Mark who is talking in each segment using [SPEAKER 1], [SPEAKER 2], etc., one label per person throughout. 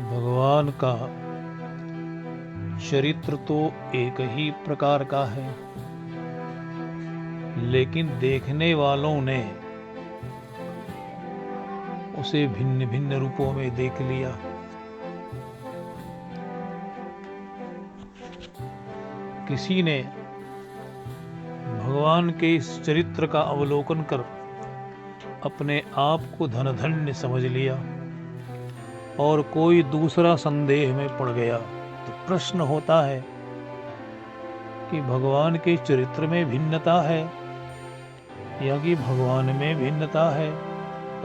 [SPEAKER 1] भगवान का चरित्र तो एक ही प्रकार का है, लेकिन देखने वालों ने उसे भिन्न भिन्न रूपों में देख लिया। किसी ने भगवान के इस चरित्र का अवलोकन कर अपने आप को धनधन्य समझ लिया और कोई दूसरा संदेह में पड़ गया। तो प्रश्न होता है कि भगवान के चरित्र में भिन्नता है या कि भगवान में भिन्नता है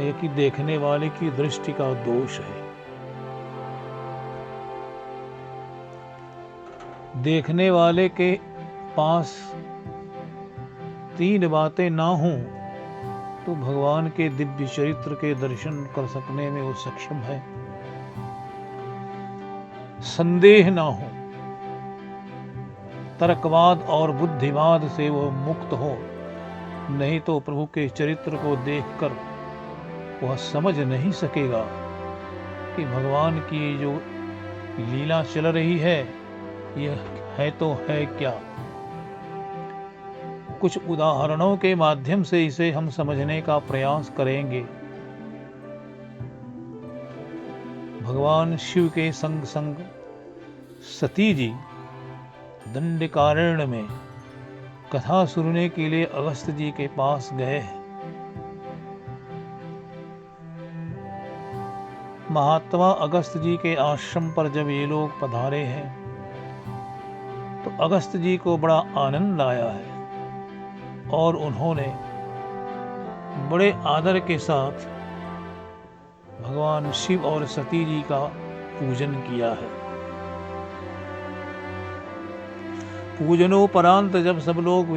[SPEAKER 1] या कि देखने वाले की दृष्टि का दोष है। देखने वाले के पास तीन बातें ना हों तो भगवान के दिव्य चरित्र के दर्शन कर सकने में वो सक्षम है। संदेह ना हो, तर्कवाद और बुद्धिवाद से वो मुक्त हो, नहीं तो प्रभु के चरित्र को देखकर वह समझ नहीं सकेगा कि भगवान की जो लीला चल रही है यह है तो है क्या। कुछ उदाहरणों के माध्यम से इसे हम समझने का प्रयास करेंगे। भगवान शिव के संग संग सती जी दंडकारण्य में कथा सुनने के लिए अगस्त जी के पास गए। महात्मा अगस्त जी के आश्रम पर जब ये लोग पधारे हैं तो अगस्त जी को बड़ा आनंद आया है और उन्होंने बड़े आदर के साथ भगवान शिव और सती जी का पूजन किया है। पूजनोपरांत जब सब लोग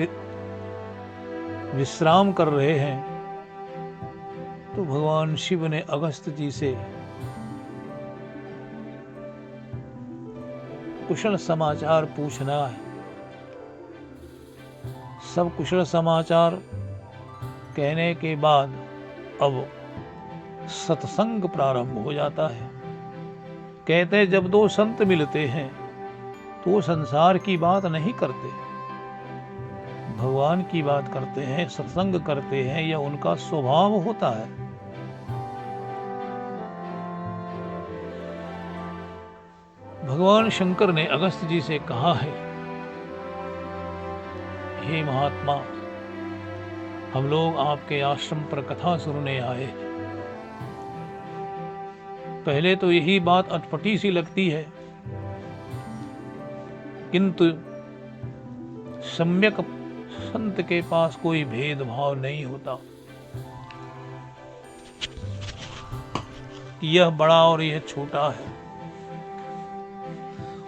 [SPEAKER 1] विश्राम कर रहे हैं तो भगवान शिव ने अगस्त जी से कुशल समाचार पूछना है। सब कुशल समाचार कहने के बाद अब सत्संग प्रारंभ हो जाता है। कहते हैं जब दो संत मिलते हैं तो वो संसार की बात नहीं करते, भगवान की बात करते हैं, सत्संग करते हैं, यह उनका स्वभाव होता है। भगवान शंकर ने अगस्त जी से कहा है, हे महात्मा, हम लोग आपके आश्रम पर कथा सुनने आए हैं। पहले तो यही बात अटपटी सी लगती है, किंतु सम्यक संत के पास कोई भेदभाव नहीं होता। यह बड़ा और यह छोटा है।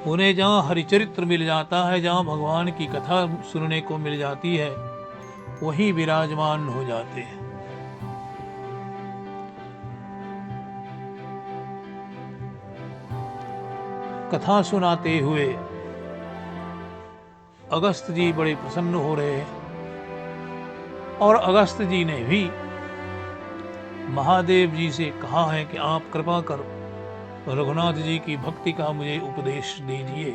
[SPEAKER 1] उन्हें जहाँ हरिचरित्र मिल जाता है, जहाँ भगवान की कथा सुनने को मिल जाती है, वही विराजमान हो जाते हैं। कथा सुनाते हुए अगस्त जी बड़े प्रसन्न हो रहे हैं और अगस्त जी ने भी महादेव जी से कहा है कि आप कृपा कर रघुनाथ जी की भक्ति का मुझे उपदेश दीजिए।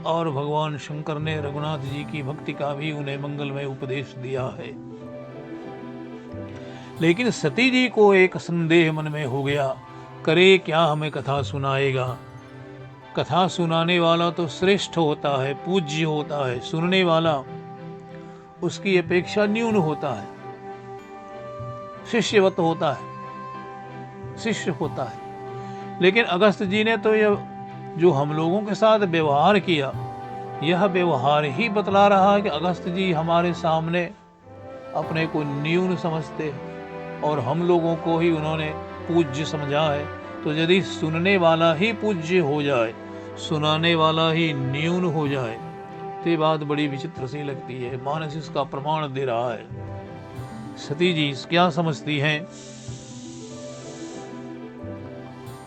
[SPEAKER 1] और भगवान शंकर ने रघुनाथ जी की भक्ति का भी उन्हें मंगलमय उपदेश दिया है। लेकिन सती जी को एक संदेह मन में हो गया, करे क्या हमें कथा सुनाएगा। कथा सुनाने वाला तो श्रेष्ठ होता है, पूज्य होता है, सुनने वाला उसकी अपेक्षा न्यून होता है, शिष्यवत होता है, शिष्य होता है। लेकिन अगस्त जी ने तो यह जो हम लोगों के साथ व्यवहार किया, यह व्यवहार ही बतला रहा है कि अगस्त जी हमारे सामने अपने को न्यून समझते और हम लोगों को ही उन्होंने पूज्य समझा है। तो यदि सुनने वाला ही पूज्य हो जाए, सुनाने वाला ही न्यून हो जाए, तो ये बात बड़ी विचित्र सी लगती है। मानस इसका प्रमाण दे रहा है। सती जी क्या समझती हैं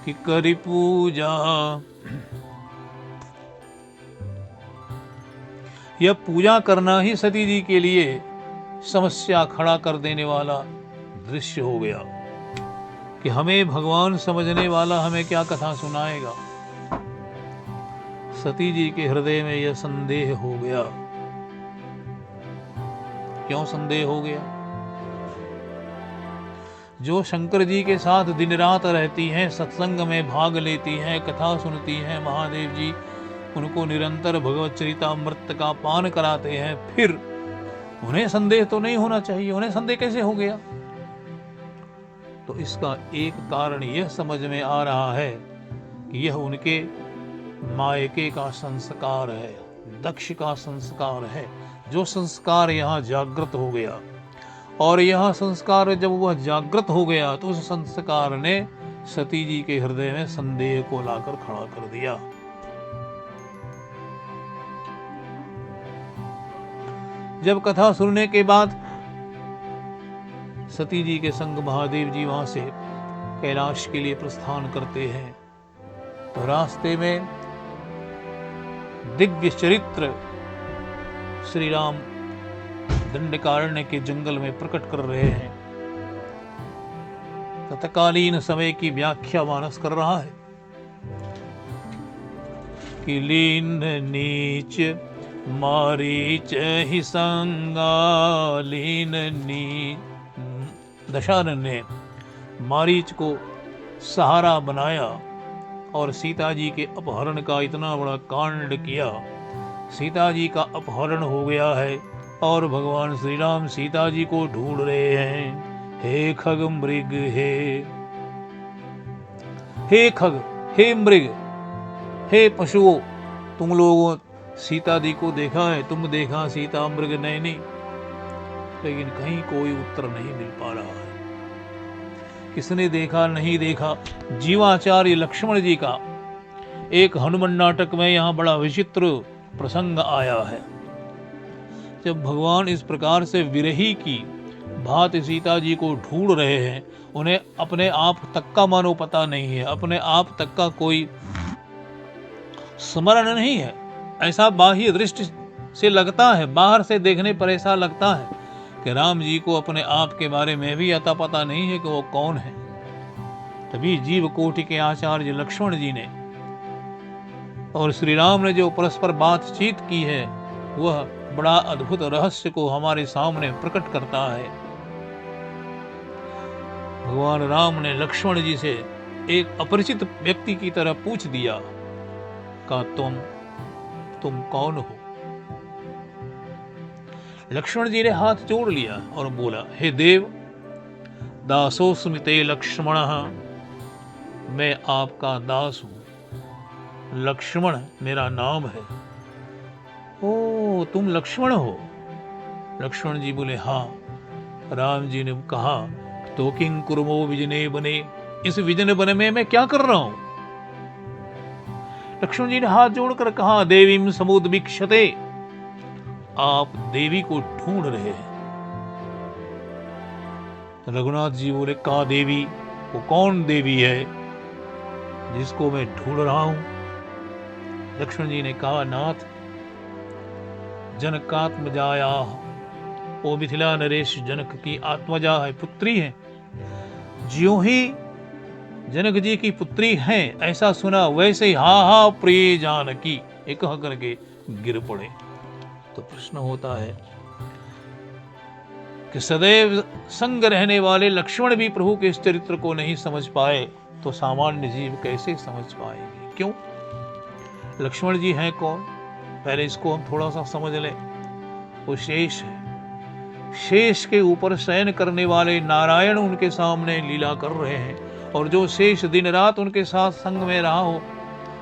[SPEAKER 1] कि करी पूजा, यह पूजा करना ही सती जी के लिए समस्या खड़ा कर देने वाला दृश्य हो गया कि हमें भगवान समझने वाला हमें क्या कथा सुनाएगा। सती जी के हृदय में यह संदेह हो गया। क्यों संदेह हो गया? जो शंकर जी के साथ दिन रात रहती हैं, सत्संग में भाग लेती हैं, कथा सुनती हैं, महादेव जी उनको निरंतर भगवत चरितामृत का पान कराते हैं, फिर उन्हें संदेह तो नहीं होना चाहिए। उन्हें संदेह कैसे हो गया? तो इसका एक कारण यह समझ में आ रहा है कि यह उनके मायके का संस्कार है, दक्ष का संस्कार है, जो संस्कार यहाँ जागृत हो गया। और यह संस्कार जब वह जागृत हो गया तो उस संस्कार ने सती जी के हृदय में संदेह को लाकर खड़ा कर दिया। जब कथा सुनने के बाद सती जी के संग महादेव जी वहां से कैलाश के लिए प्रस्थान करते हैं, तो रास्ते में दिव्य चरित्र श्री राम दंडकारण्य के जंगल में प्रकट कर रहे हैं। तत्कालीन समय की व्याख्या मानस कर रहा है कि लीन नीच मारीच ही संगा, लीन नीच। दशानन ने मारीच को सहारा बनाया और सीता जी के अपहरण का इतना बड़ा कांड किया। सीता जी का अपहरण हो गया है और भगवान श्री राम सीता जी को ढूंढ रहे हैं। हे खग मृग, हे खग, हे मृग, हे पशुओं, तुम लोगों सीता जी को देखा है? तुम देखा सीता मृग नयनी? लेकिन कहीं कोई उत्तर नहीं मिल पा रहा है। किसने देखा नहीं देखा? जीवाचार्य लक्ष्मण जी का एक हनुमान नाटक में यहाँ बड़ा विचित्र प्रसंग आया है। जब भगवान इस प्रकार से विरही की भांति सीता जी को ढूंढ रहे हैं, उन्हें अपने आप तक का मानो पता नहीं है, अपने आप तक का कोई स्मरण नहीं है। ऐसा बाह्य दृष्टि से लगता है, बाहर से देखने पर ऐसा लगता है कि राम जी को अपने आप के बारे में भी अता पता नहीं है कि वो कौन है। तभी जीव कोटि के आचार्य लक्ष्मण जी ने और श्री राम ने जो परस्पर बातचीत की है, वह बड़ा अद्भुत रहस्य को हमारे सामने प्रकट करता है। भगवान राम ने लक्ष्मण जी से एक अपरिचित व्यक्ति की तरह पूछ दिया का तुम कौन हो? लक्ष्मण जी ने हाथ जोड़ लिया और बोला, हे देव, दासोस्मि ते लक्ष्मण, मैं आपका दास हूं, लक्ष्मण मेरा नाम है। ओ, तुम लक्ष्मण हो? लक्ष्मण जी बोले, हाँ। राम जी ने कहा, तो किंग कुर्मो विजने बने, इस विजन बन में मैं क्या कर रहा हूं? लक्ष्मण जी ने हाथ जोड़कर कहा, देवीम समुद्भिक्षते, आप देवी को ढूंढ रहे हैं। रघुनाथ जी बोले, का देवी? वो कौन देवी है जिसको मैं ढूंढ रहा हूं? लक्ष्मण जी ने कहा, नाथ, जनकात्मजाया, वो मिथिला नरेश जनक की आत्मजा है, पुत्री है। ज्यों ही जनक जी की पुत्री है ऐसा सुना, वैसे ही हा हा प्रिय जानकी एक कह करके गिर पड़े। तो प्रश्न होता है कि सदैव संग रहने वाले लक्ष्मण भी प्रभु के इस चरित्र को नहीं समझ पाए, तो सामान्य जीव कैसे समझ पाएंगे? क्यों? लक्ष्मण जी हैं कौन? पहले इसको हम थोड़ा सा समझ लें। वो शेष है। शेष के ऊपर शयन करने वाले नारायण उनके सामने लीला कर रहे हैं, और जो शेष दिन रात उनके साथ संग में रहा हो,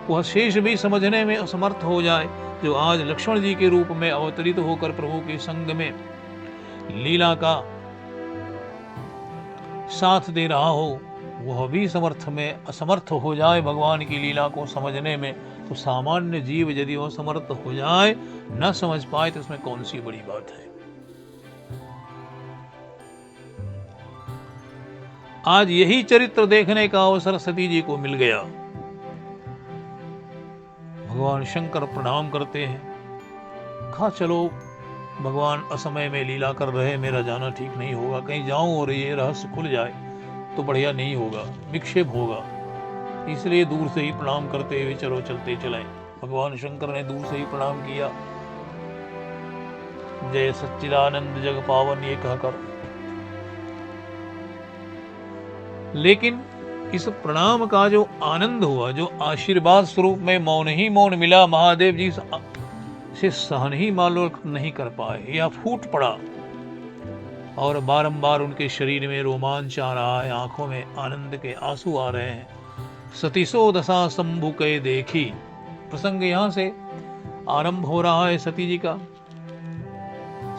[SPEAKER 1] वह शेष भी समझने में असमर्थ हो जाए, जो आज लक्ष्मण जी के रूप में अवतरित होकर प्रभु के संग में लीला का साथ दे रहा हो, वह भी असमर्थ हो जाए भगवान की लीला को समझने में, तो सामान्य जीव यदि वह समर्थ हो जाए, न समझ पाए, तो इसमें कौन सी बड़ी बात है? आज यही चरित्र देखने का अवसर सती जी को मिल गया। भगवान शंकर प्रणाम करते हैं, कहा चलो भगवान असमय में लीला कर रहे, मेरा जाना ठीक नहीं होगा, कहीं जाऊं और ये रहस्य खुल जाए। तो बढ़िया नहीं होगा, विक्षेप होगा। इसलिए दूर से ही प्रणाम करते हुए चलो चलते चलें। भगवान शंकर ने दूर से ही प्रणाम किया, जय सच्चिदानंद जग पावन ये कहकर। लेकिन इस प्रणाम का जो आनंद हुआ, जो आशीर्वाद स्वरूप में मौन ही मौन मिला, महादेव जी से सहन ही मालूम नहीं कर पाए या फूट पड़ा, और बारंबार उनके शरीर में रोमांच आ रहा है, आंखों में आनंद के आंसू आ रहे हैं। सतीसो दशा शंभु के देखी, प्रसंग यहां से आरंभ हो रहा है सती जी का।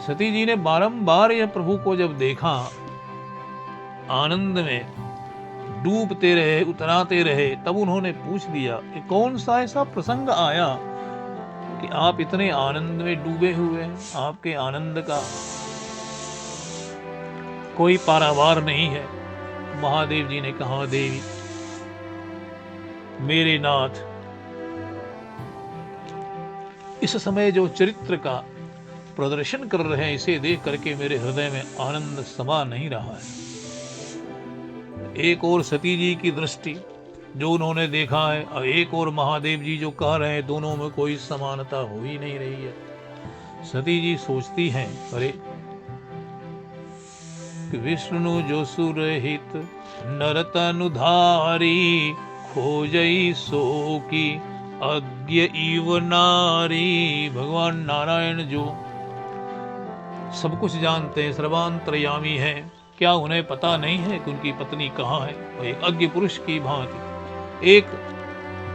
[SPEAKER 1] सती जी ने बारंबार यह प्रभु को जब देखा, आनंद में डूबते रहे, उतराते रहे, तब उन्होंने पूछ दिया कि कौन सा ऐसा प्रसंग आया कि आप इतने आनंद में डूबे हुए हैं, आपके आनंद का कोई पारावार नहीं है। महादेव जी ने कहा, देवी मेरे नाथ, इस समय जो चरित्र का प्रदर्शन कर रहे हैं, इसे देख करके मेरे हृदय में आनंद समा नहीं रहा है। एक और सती जी की दृष्टि जो उन्होंने देखा है, और एक और महादेव जी जो कह रहे हैं, दोनों में कोई समानता हो ही नहीं रही है। सती जी सोचती हैं, अरे विष्णु जो सुरहित नरतनुधारी, खोजई सो की अज्ञ इव नारी। भगवान नारायण जो सब कुछ जानते हैं, सर्वांतर्यामी हैं, क्या उन्हें पता नहीं है कि उनकी पत्नी कहाँ है? वो एक अज्ञ पुरुष की भांति, एक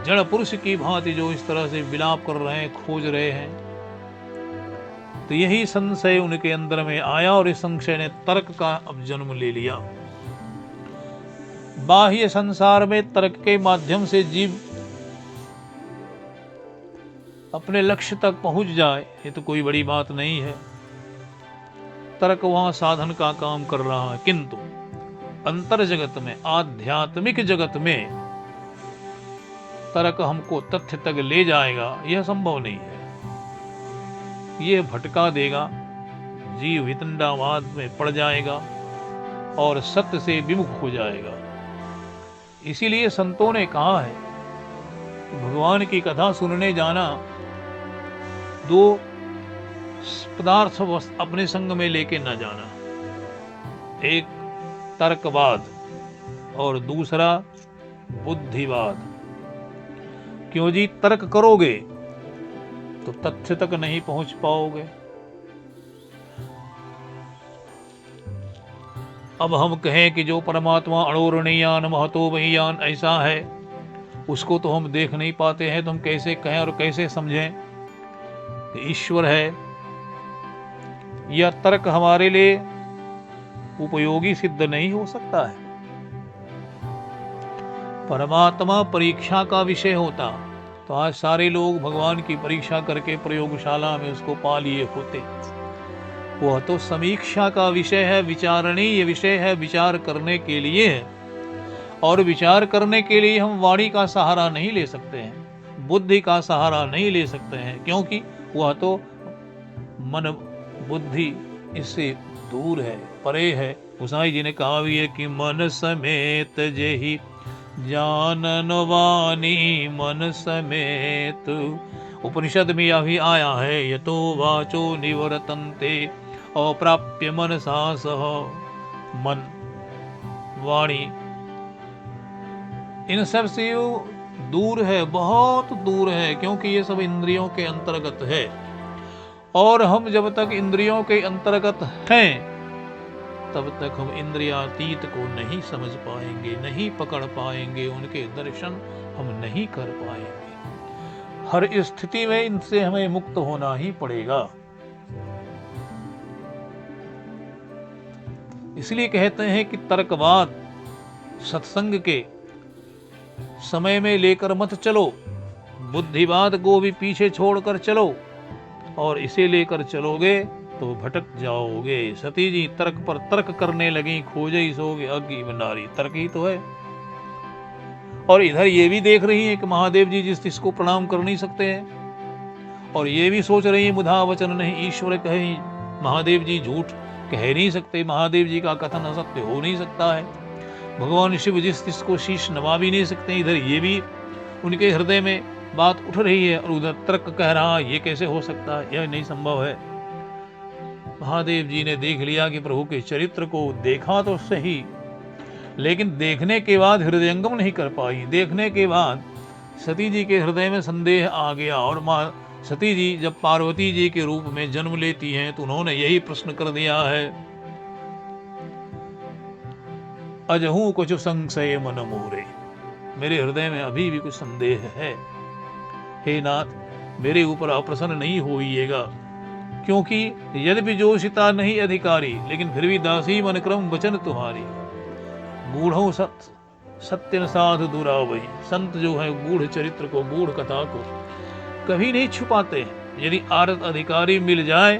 [SPEAKER 1] जड़ पुरुष की भांति जो इस तरह से विलाप कर रहे हैं, खोज रहे हैं। तो यही संशय उनके अंदर में आया, और इस संशय ने तर्क का अब जन्म ले लिया। बाह्य संसार में तर्क के माध्यम से जीव अपने लक्ष्य तक पहुंच जाए, ये तो कोई बड़ी बात नहीं है। तर्क वहां साधन का काम कर रहा है, किंतु अंतर जगत में, आध्यात्मिक जगत में तर्क हमको तथ्य तक ले जाएगा, यह संभव नहीं है। यह भटका देगा, जीव वितंडावाद में पड़ जाएगा और सत्य से विमुख हो जाएगा। इसीलिए संतों ने कहा है, भगवान की कथा सुनने जाना, दो पदार्थ अपने संग में लेके न जाना, एक तर्कवाद और दूसरा बुद्धिवाद। क्यों जी? तर्क करोगे तो तथ्य तक नहीं पहुंच पाओगे। अब हम कहें कि जो परमात्मा अणोरणीयान महतो बहियान ऐसा है, उसको तो हम देख नहीं पाते हैं, तो हम कैसे कहें और कैसे समझें कि ईश्वर है? यह तर्क हमारे लिए उपयोगी सिद्ध नहीं हो सकता है। परमात्मा परीक्षा का विषय होता तो आज सारे लोग भगवान की परीक्षा करके प्रयोगशाला में उसको पा लिए होते। वह तो समीक्षा का विषय है, विचारणीय विषय है, विचार करने के लिए है। और विचार करने के लिए हम वाणी का सहारा नहीं ले सकते हैं, बुद्धि का सहारा नहीं ले सकते हैं, क्योंकि वह तो मन बुद्धि इससे दूर है, परे है। गोसाई जी ने कहा भी है कि मन समेत जेहि जानन वाणी, मन समेत। उपनिषद में यह भी आया है, यतो वाचो निवर्तन्ते अप्राप्य मनसा सह। मन, वाणी, इन सब से दूर है, बहुत दूर है, क्योंकि ये सब इंद्रियों के अंतर्गत है। और हम जब तक इंद्रियों के अंतर्गत हैं, तब तक हम इंद्रियातीत को नहीं समझ पाएंगे, नहीं पकड़ पाएंगे, उनके दर्शन हम नहीं कर पाएंगे। हर स्थिति में इनसे हमें मुक्त होना ही पड़ेगा। इसलिए कहते हैं कि तर्कवाद सत्संग के समय में लेकर मत चलो, बुद्धिवाद को भी पीछे छोड़कर चलो, और इसे लेकर चलोगे तो भटक जाओगे। सती जी तर्क पर तर्क करने लगी, खोजई सोगे अग्नि भंडारी। तर्क ही तो है। और इधर ये भी देख रही है कि महादेव जी जिसको प्रणाम कर नहीं सकते हैं, और ये भी सोच रही है मुधा वचन नहीं ईश्वर कहे, महादेव जी झूठ कह नहीं सकते, महादेव जी का कथन असत्य हो नहीं सकता है। भगवान शिव जिसको शीश नवा भी नहीं सकते, इधर ये भी उनके हृदय में बात उठ रही है और उधर तर्क कह रहा ये कैसे हो सकता है, यह नहीं संभव है। महादेव जी ने देख लिया कि प्रभु के चरित्र को देखा तो सही, लेकिन देखने के बाद हृदयंगम नहीं कर पाई। देखने के बाद सती जी के हृदय में संदेह आ गया और माँ सती जी जब पार्वती जी के रूप में जन्म लेती हैं तो उन्होंने यही प्रश्न कर दिया है, अजहू कुछ संशय मन मोरे, मेरे हृदय में अभी भी कुछ संदेह है। हे नाथ, मेरे ऊपर अप्रसन्न नहीं होइएगा, क्योंकि यद्यपि जोशिता नहीं अधिकारी, लेकिन फिर भी दासी मन क्रम वचन तुम्हारी। गूढ़ों सत्य साधु दुरावई, संत जो है गूढ़ चरित्र को, गूढ़ कथा को कभी नहीं छुपाते हैं। यदि आरत अधिकारी मिल जाए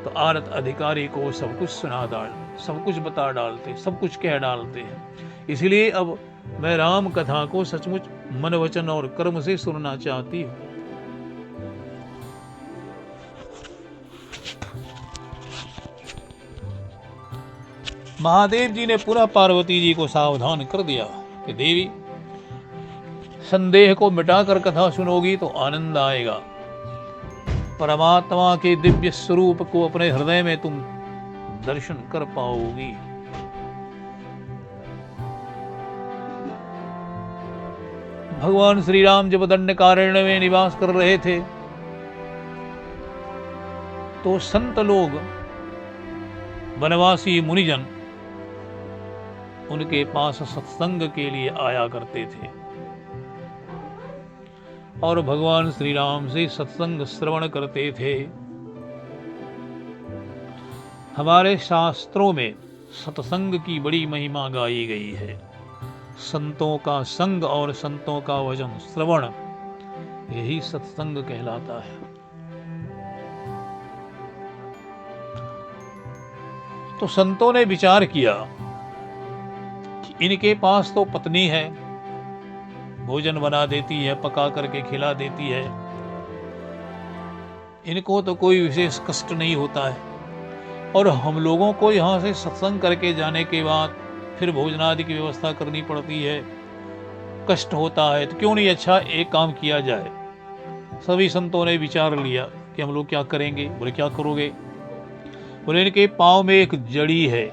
[SPEAKER 1] तो आरत अधिकारी को सब कुछ सुना डाल, सब कुछ बता डालते, सब कुछ कह डालते हैं। इसलिए अब मैं राम कथा को सचमुच मन वचन और कर्म से सुनना चाहती हूँ। महादेव जी ने पुनः पार्वती जी को सावधान कर दिया कि देवी, संदेह को मिटाकर कथा सुनोगी तो आनंद आएगा। परमात्मा के दिव्य स्वरूप को अपने हृदय में तुम दर्शन कर पाओगी। भगवान श्री राम जब दंडकारण्य में निवास कर रहे थे तो संत लोग, वनवासी मुनिजन उनके पास सत्संग के लिए आया करते थे और भगवान श्री राम से सत्संग श्रवण करते थे। हमारे शास्त्रों में सत्संग की बड़ी महिमा गाई गई है। संतों का संग और संतों का वचन श्रवण, यही सत्संग कहलाता है। तो संतों ने विचार किया कि इनके पास तो पत्नी है, भोजन बना देती है, पका करके खिला देती है, इनको तो कोई विशेष कष्ट नहीं होता है, और हम लोगों को यहाँ से सत्संग करके जाने के बाद फिर भोजनादि की व्यवस्था करनी पड़ती है, कष्ट होता है, तो क्यों नहीं अच्छा एक काम किया जाए। सभी संतों ने विचार लिया कि हम लोग क्या करेंगे। बोले क्या करोगे? बोले इनके पाँव में एक जड़ी है,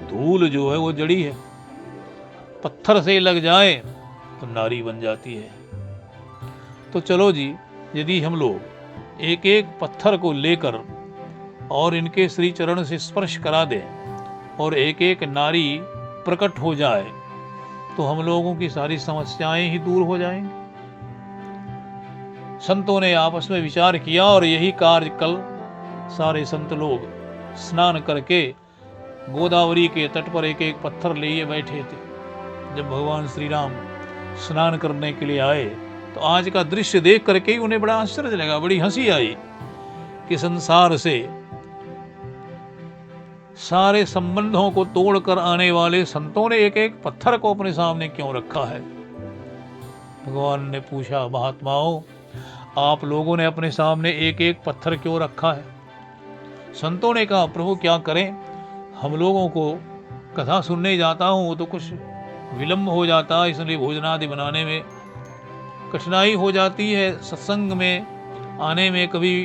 [SPEAKER 1] धूल जो है वो जड़ी है, पत्थर से लग जाए तो नारी बन जाती है। तो चलो जी, यदि हम लोग एक एक पत्थर को लेकर और इनके श्री चरण से स्पर्श करा दें और एक एक नारी प्रकट हो जाए तो हम लोगों की सारी समस्याएं ही दूर हो जाएंगी। संतों ने आपस में विचार किया और यही कार्य कल सारे संत लोग स्नान करके गोदावरी के तट पर एक एक पत्थर लिए बैठे थे। जब भगवान श्री राम स्नान करने के लिए आए तो आज का दृश्य देख करके ही उन्हें बड़ा आश्चर्य लगा, बड़ी हंसी आई कि संसार से सारे संबंधों को तोड़कर आने वाले संतों ने एक एक पत्थर को अपने सामने क्यों रखा है। भगवान ने पूछा, महात्माओं, आप लोगों ने अपने सामने एक एक पत्थर क्यों रखा है? संतों ने कहा, प्रभु क्या करें, हम लोगों को कथा सुनने जाता हूँ तो कुछ विलंब हो जाता है, इसलिए भोजनादि बनाने में कठिनाई हो जाती है, सत्संग में आने में कभी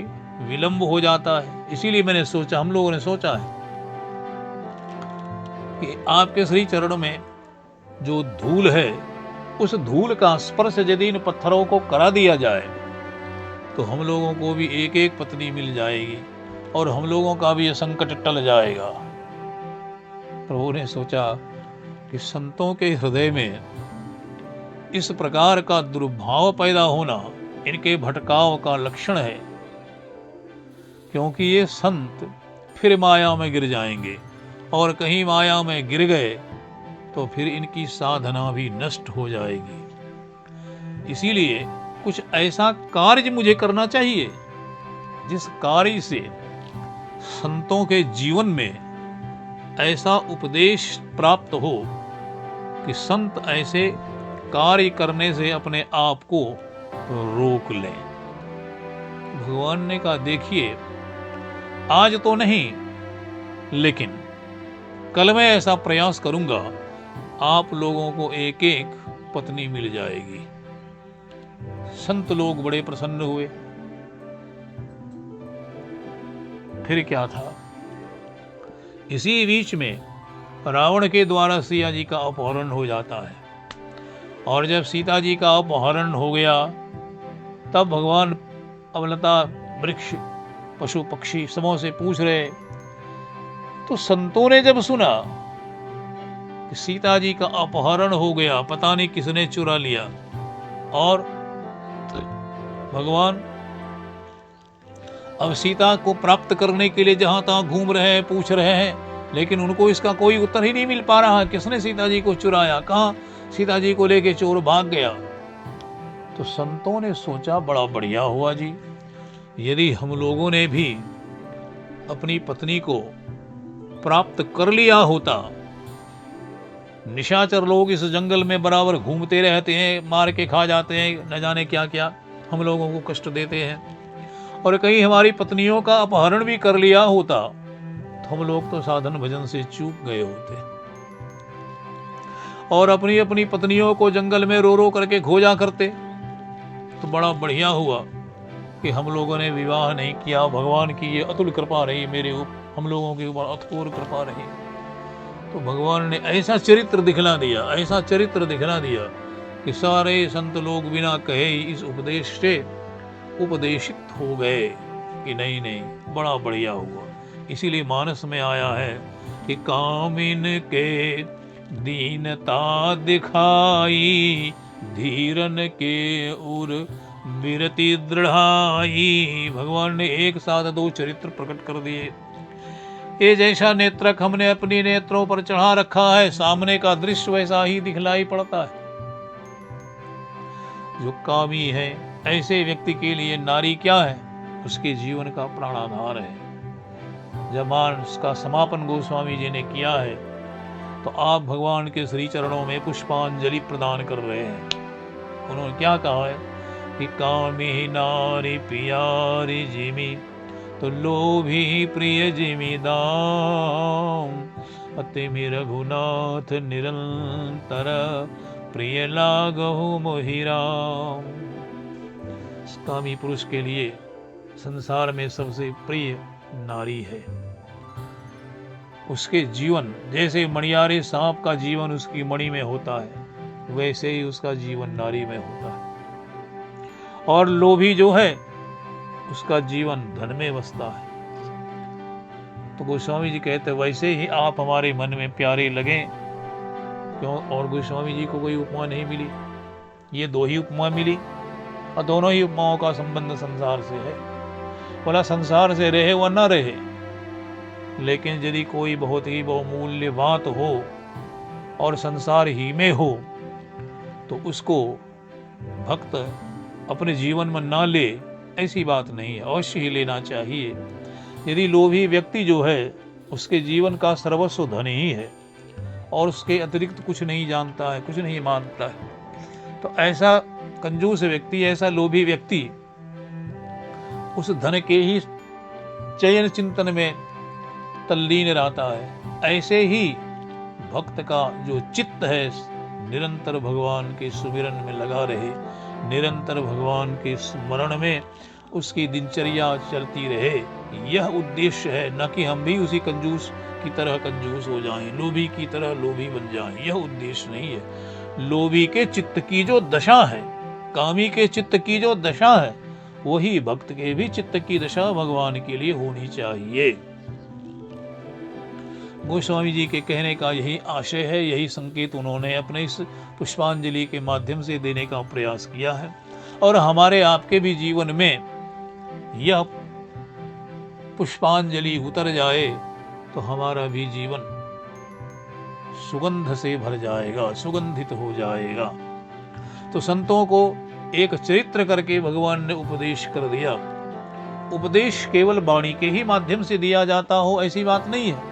[SPEAKER 1] विलंब हो जाता है। इसीलिए मैंने सोचा, हम लोगों ने सोचा है कि आपके श्री चरणों में जो धूल है, उस धूल का स्पर्श यदि इन पत्थरों को करा दिया जाए तो हम लोगों को भी एक एक पत्नी मिल जाएगी और हम लोगों का भी यह संकट टल जाएगा। प्रभु ने सोचा कि संतों के हृदय में इस प्रकार का दुर्भाव पैदा होना इनके भटकाव का लक्षण है, क्योंकि ये संत फिर माया में गिर जाएंगे और कहीं माया में गिर गए तो फिर इनकी साधना भी नष्ट हो जाएगी। इसीलिए कुछ ऐसा कार्य मुझे करना चाहिए जिस कार्य से संतों के जीवन में ऐसा उपदेश प्राप्त हो कि संत ऐसे कार्य करने से अपने आप को रोक लें। भगवान ने कहा, देखिए आज तो नहीं, लेकिन कल मैं ऐसा प्रयास करूंगा, आप लोगों को एक एक पत्नी मिल जाएगी। संत लोग बड़े प्रसन्न हुए। फिर क्या था, इसी बीच में रावण के द्वारा सीता जी का अपहरण हो जाता है। और जब सीता जी का अपहरण हो गया तब भगवान अवलता वृक्ष पशु पक्षी सबों से पूछ रहे। तो संतों ने जब सुना कि सीता जी का अपहरण हो गया, पता नहीं किसने चुरा लिया, और भगवान अब सीता को प्राप्त करने के लिए जहां तहां घूम रहे हैं, पूछ रहे हैं, लेकिन उनको इसका कोई उत्तर ही नहीं मिल पा रहा है। किसने सीता जी को चुराया, कहां सीता जी को लेके चोर भाग गया। तो संतों ने सोचा बड़ा बढ़िया हुआ जी, यदि हम लोगों ने भी अपनी पत्नी को प्राप्त कर लिया होता। निशाचर लोग इस जंगल में बराबर घूमते रहते हैं, मार के खा जाते हैं, न जाने क्या क्या हम लोगों को कष्ट देते हैं, और कहीं हमारी पत्नियों का अपहरण भी कर लिया होता तो हम लोग तो साधन भजन से चूक गए होते और अपनी अपनी पत्नियों को जंगल में रो रो करके खोजा करते। तो बड़ा बढ़िया हुआ कि हम लोगों ने विवाह नहीं किया। भगवान की ये अतुल कृपा रही, मेरे हम लोगों के ऊपर अतुल कृपा रही। तो भगवान ने ऐसा चरित्र दिखला दिया, ऐसा चरित्र दिखला दिया कि सारे संत लोग बिना कहे ही इस उपदेश से उपदेशित हो गए कि नहीं नहीं, बड़ा बढ़िया हुआ। इसीलिए मानस में आया है कि कामिन के दीनता दिखाई, धीरन के उर विरति दृढ़ाई। भगवान ने एक साथ दो चरित्र प्रकट कर दिए। ये जैसा नेत्रक हमने अपने नेत्रों पर चढ़ा रखा है, सामने का दृश्य वैसा ही दिखलाई पड़ता है। जो कामी है ऐसे व्यक्ति के लिए नारी क्या है, उसके जीवन का प्राणाधार है। जब मानस का समापन गोस्वामी जी ने किया है तो आप भगवान के श्री चरणों में पुष्पांजलि प्रदान कर रहे हैं। उन्होंने क्या कहा है कि कामी नारी प्यारी जिमी, तो लोभी प्रिय जिमी दाम, अति रघुनाथ निरंतर, प्रिय लागहु मोहि राम। कामी पुरुष के लिए संसार में सबसे प्रिय नारी है। उसके जीवन जैसे मणियारे सांप का जीवन उसकी मणि में होता है, वैसे ही उसका जीवन नारी में होता है। और लोभी जो है उसका जीवन धन में बसता है। तो गोस्वामी जी कहते वैसे ही आप हमारे मन में प्यारे लगे। क्यों? और गोस्वामी जी को कोई उपमा नहीं मिली, ये दो ही उपमा मिली, और दोनों ही उपमाओं का संबंध संसार से है। बोला संसार से रहे व न रहे, लेकिन यदि कोई बहुत ही बहुमूल्य बात हो और संसार ही में हो तो उसको भक्त अपने जीवन में ना ले, ऐसी बात नहीं है, अवश्य ही लेना चाहिए। यदि लोभी व्यक्ति जो है उसके जीवन का सर्वस्व धन ही है और उसके अतिरिक्त कुछ नहीं जानता है, कुछ नहीं मानता है, तो ऐसा कंजूस व्यक्ति, ऐसा लोभी व्यक्ति उस धन के ही चयन चिंतन में तल्लीन रहता है। ऐसे ही भक्त का जो चित्त है निरंतर भगवान के सुमिरन में लगा रहे, निरंतर भगवान के स्मरण में उसकी दिनचर्या चलती रहे, यह उद्देश्य है। न कि हम भी उसी कंजूस की तरह कंजूस हो जाएं, लोभी की तरह लोभी बन जाएं, यह उद्देश्य नहीं है। लोभी के चित्त की जो दशा है, कामी के चित्त की जो दशा है, वही भक्त के भी चित्त की दशा भगवान के लिए होनी चाहिए। गोस्वामी जी के कहने का यही आशय है, यही संकेत उन्होंने अपने इस पुष्पांजलि के माध्यम से देने का प्रयास किया है। और हमारे आपके भी जीवन में यह पुष्पांजलि उतर जाए तो हमारा भी जीवन सुगंध से भर जाएगा, सुगंधित हो जाएगा। तो संतों को एक चरित्र करके भगवान ने उपदेश कर दिया। उपदेश केवल वाणी के ही माध्यम से दिया जाता हो ऐसी बात नहीं है,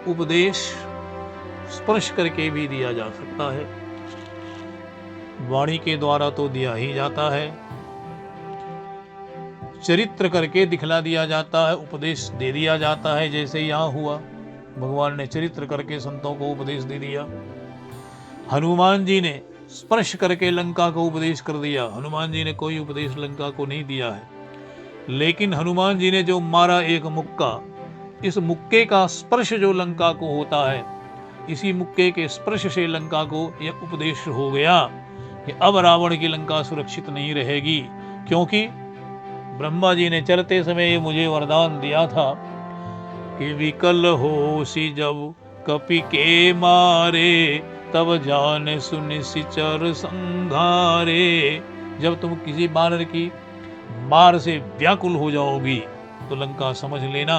[SPEAKER 1] उपदेश स्पर्श करके भी दिया जा सकता है। वाणी के द्वारा तो दिया ही जाता है, चरित्र करके दिखला दिया जाता है, उपदेश दे दिया जाता है, जैसे यहाँ हुआ। भगवान ने चरित्र करके संतों को उपदेश दे दिया। हनुमान जी ने स्पर्श करके लंका को उपदेश कर दिया। हनुमान जी ने कोई उपदेश लंका को नहीं दिया है, लेकिन हनुमान जी ने जो मारा एक मुक्का, इस मुक्के का स्पर्श जो लंका को होता है, इसी मुक्के के स्पर्श से लंका को यह उपदेश हो गया कि अब रावण की लंका सुरक्षित नहीं रहेगी, क्योंकि ब्रह्मा जी ने चलते समय मुझे वरदान दिया था कि विकल होसी जब कपि के मारे, तब जान सुन सिचर संघारे। जब तुम किसी बानर की मार से व्याकुल हो जाओगी तो लंका समझ लेना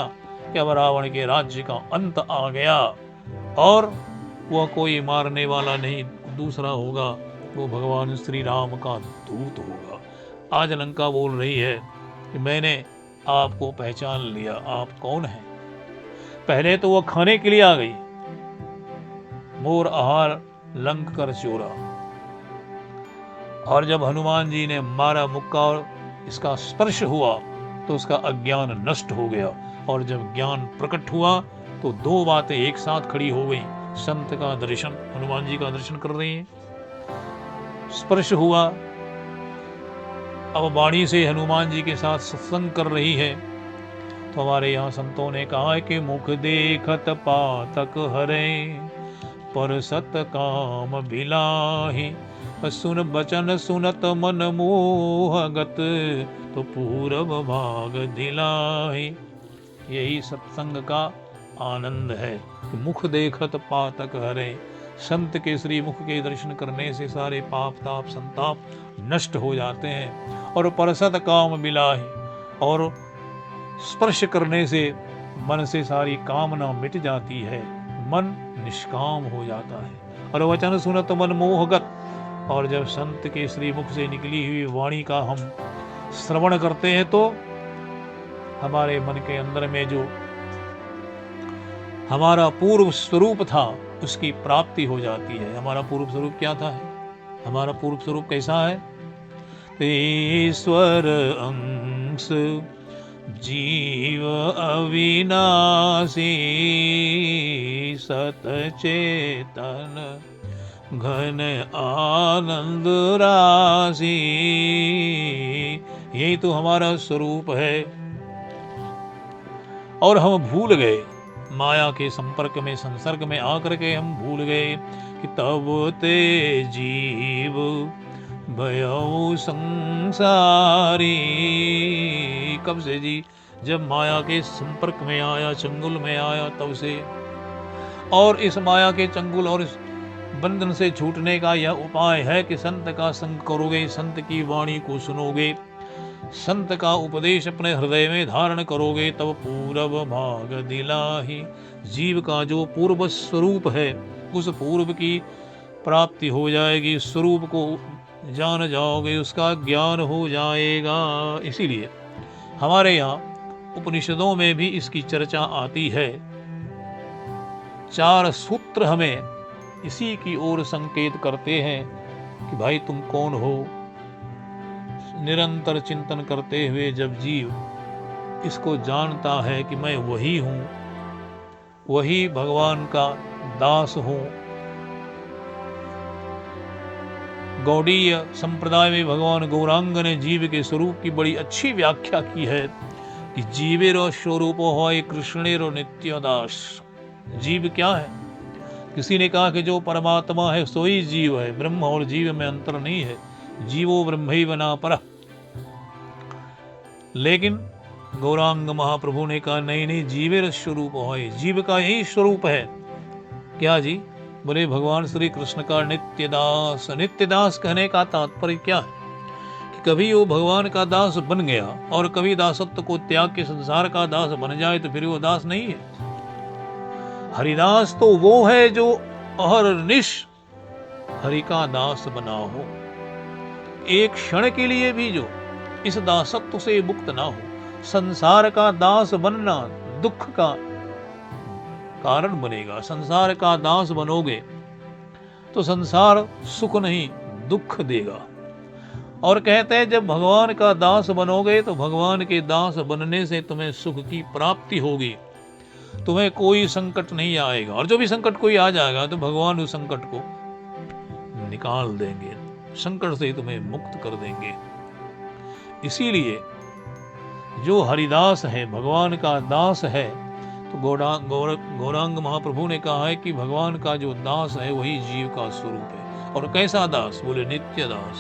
[SPEAKER 1] कि अब रावण के राज्य का अंत आ गया, और वह कोई मारने वाला नहीं, दूसरा होगा, वो भगवान श्री राम का दूत होगा। आज लंका बोल रही है कि मैंने आपको पहचान लिया, आप कौन हैं। पहले तो वह खाने के लिए आ गई, मोर आहार लंक कर चोरा, और जब हनुमान जी ने मारा मुक्का और इसका स्पर्श हुआ तो उसका अज्ञान नष्ट हो गया, और जब ज्ञान प्रकट हुआ तो दो बातें एक साथ खड़ी हो गई। संत का दर्शन, हनुमान जी का दर्शन कर रही हैं, स्पर्श हुआ, अब वाणी से हनुमान जी के साथ सत्संग कर रही है। तो हमारे यहाँ संतों ने कहा है कि मुख देखत पातक हरे, पर सत काम बिलाहि, सुन बचन सुनत मन मोहगत, तो पूरब भाग दिलाहि। यही सत्संग का आनंद है कि मुख देखत पातक हरे, संत के श्री मुख के दर्शन करने से सारे पाप ताप संताप नष्ट हो जाते हैं, और परसत काम मिलाहि, और स्पर्श करने से मन से सारी कामना मिट जाती है, मन निष्काम हो जाता है। और वचन सुनत मन मोहगत, और जब संत के श्री मुख से निकली हुई वाणी का हम श्रवण करते हैं तो हमारे मन के अंदर में जो हमारा पूर्व स्वरूप था उसकी प्राप्ति हो जाती है। हमारा पूर्व स्वरूप क्या था? हमारा पूर्व स्वरूप कैसा है? ईश्वर अंश जीव अविनाशी, सतचेतन घन आनंद राशि। यही तो हमारा स्वरूप है, और हम भूल गए, माया के संपर्क में संसर्ग में आकर के हम भूल गए कि तब ते जीव भयउ संसारी। कब से जी? जब माया के संपर्क में आया, चंगुल में आया, तब से। और इस माया के चंगुल और इस बंधन से छूटने का यह उपाय है कि संत का संग करोगे, संत की वाणी को सुनोगे, संत का उपदेश अपने हृदय में धारण करोगे, तब पूरब भाग दिलाहि। जीव का जो पूर्व स्वरूप है उस पूर्व की प्राप्ति हो जाएगी, स्वरूप को जान जाओगे, उसका ज्ञान हो जाएगा। इसीलिए हमारे यहाँ उपनिषदों में भी इसकी चर्चा आती है। 4 सूत्र हमें इसी की ओर संकेत करते हैं कि भाई तुम कौन हो। निरंतर चिंतन करते हुए जब जीव इसको जानता है कि मैं वही हूं, वही भगवान का दास हूं। गौड़ीय संप्रदाय में भगवान गौरांग ने जीव के स्वरूप की बड़ी अच्छी व्याख्या की है कि जीवेरो स्वरूपो होय कृष्णेरो नित्य दास। जीव क्या है? किसी ने कहा कि जो परमात्मा है सो ही जीव है, ब्रह्म और जीव में अंतर नहीं है, जीवो ब्रह्मैव न परः। लेकिन गौरांग महाप्रभु ने कहा नहीं नहीं, जीवेर स्वरूप होय, जीव का यही स्वरूप है। क्या जी? बोले भगवान श्री कृष्ण का नित्य दास। नित्य दास कहने का तात्पर्य क्या है? कि कभी वो भगवान का दास बन गया और कभी दासत्व को त्याग के संसार का दास बन जाए तो फिर वो दास नहीं है। हरिदास तो वो है जो अहरनिश हरि का दास बना हो, एक क्षण के लिए भी जो इस दासत्व से मुक्त ना हो। संसार का दास बनना दुख का कारण बनेगा। संसार का दास बनोगे तो संसार सुख नहीं दुख देगा। और कहते हैं जब भगवान का दास बनोगे तो भगवान के दास बनने से तुम्हें सुख की प्राप्ति होगी। तुम्हें कोई संकट नहीं आएगा, और जो भी संकट कोई आ जाएगा तो भगवान उस संकट को निकाल देंगे, संकट से तुम्हें मुक्त कर देंगे। इसीलिए जो हरिदास है, भगवान का दास है, तो गौरांग महाप्रभु ने कहा है कि भगवान का जो दास है वही जीव का स्वरूप है। और कैसा दास? बोले नित्य दास।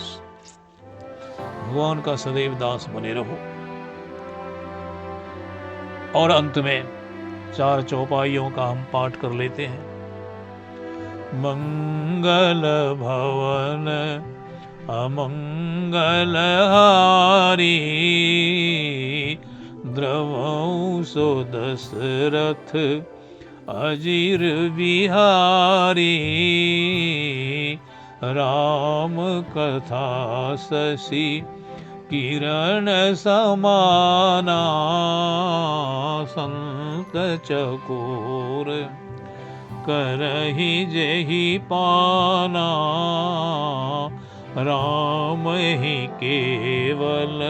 [SPEAKER 1] भगवान का सदैव दास बने रहो। और अंत में 4 चौपाइयों का हम पाठ कर लेते हैं। मंगल भवन अमंगल हारी, द्रवौ सो दशरथ अजीर बिहारी, राम कथा शशि किरण समाना, संत चकोर करहि जेहि पाना, राम ही केवल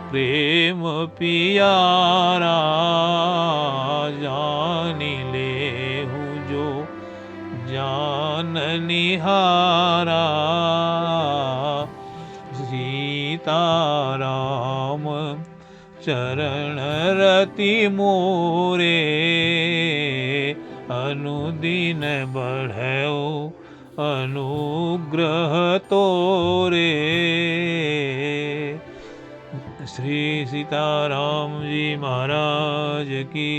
[SPEAKER 1] प्रेम पियारा, जानि लेहु जो जान निहारा, सीताराम चरण रति मोरे, अनुदिन बढ़ो अनुग्रह तोरे। श्री सीताराम जी महाराज की